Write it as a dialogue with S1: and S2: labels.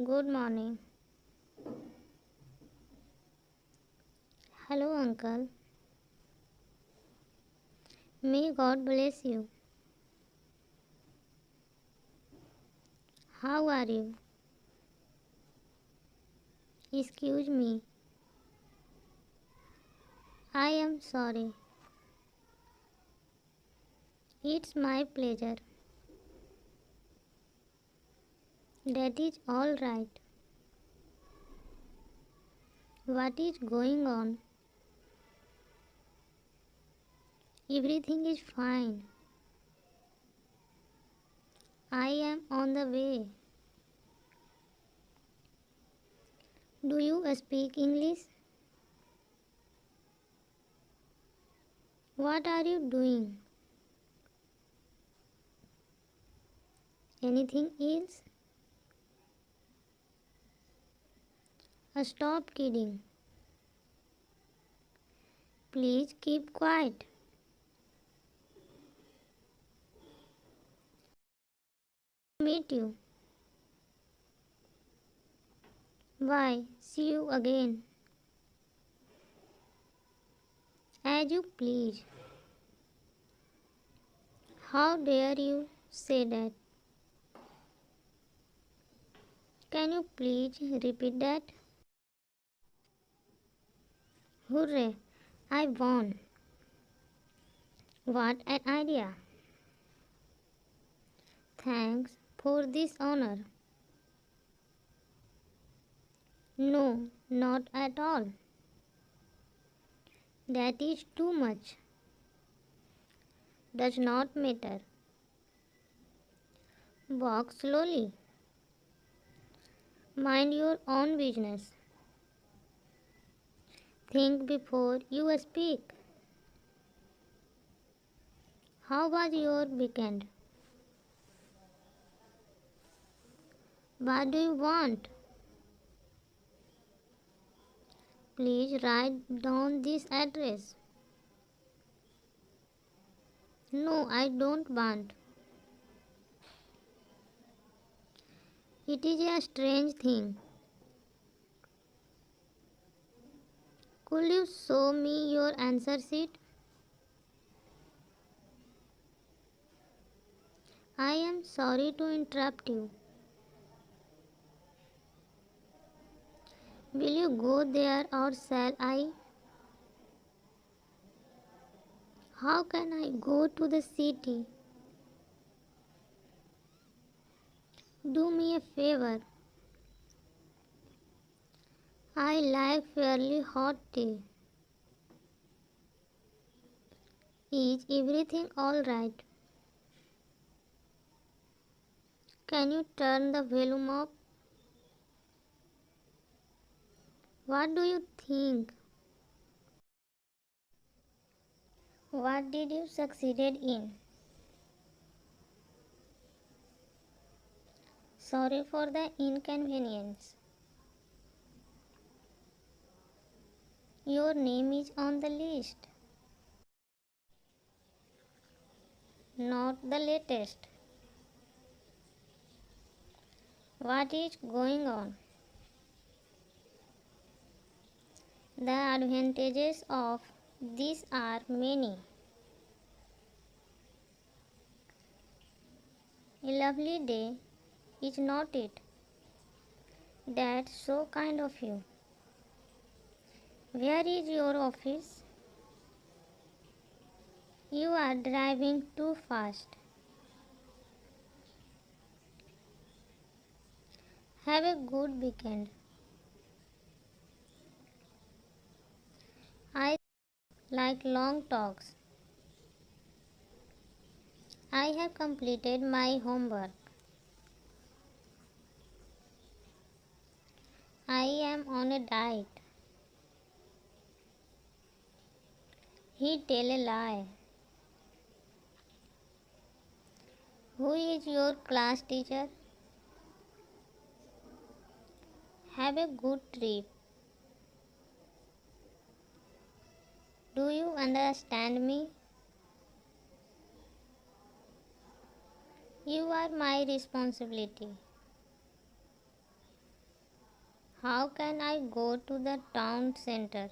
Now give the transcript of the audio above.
S1: Good morning. Hello, uncle. May God bless you. How are you? Excuse me. I am sorry. It's my pleasure. That is all right. What is going on? Everything is fine. I am on the way. Do you speak English? What are you doing? Anything else? Stop kidding. Please keep quiet. Meet you. Bye. See you again. As you please. How dare you say that? Can you please repeat that? Hooray! I won. What an idea! Thanks for this honor. No, not at all. That is too much. Does not matter. Walk slowly. Mind your own business. Think before you speak. How was your weekend? What do you want? Please write down this address. No, I don't want. It is a strange thing. Could you show me your answer sheet? I am sorry to interrupt you. Will you go there or shall I? How can I go to the city? Do me a favor. I like fairly hot tea. Is everything alright? Can you turn the volume up? What do you think? What did you succeeded in? Sorry for the inconvenience. Your name is on the list. Not the latest. What is going on? The advantages of this are many. A lovely day, is not it? That's so kind of you. Where is your office? You are driving too fast. Have a good weekend. I like long talks. I have completed my homework. I am on a diet. He tell a lie. Who is your class teacher? Have a good trip. Do you understand me? You are my responsibility. How can I go to the town center?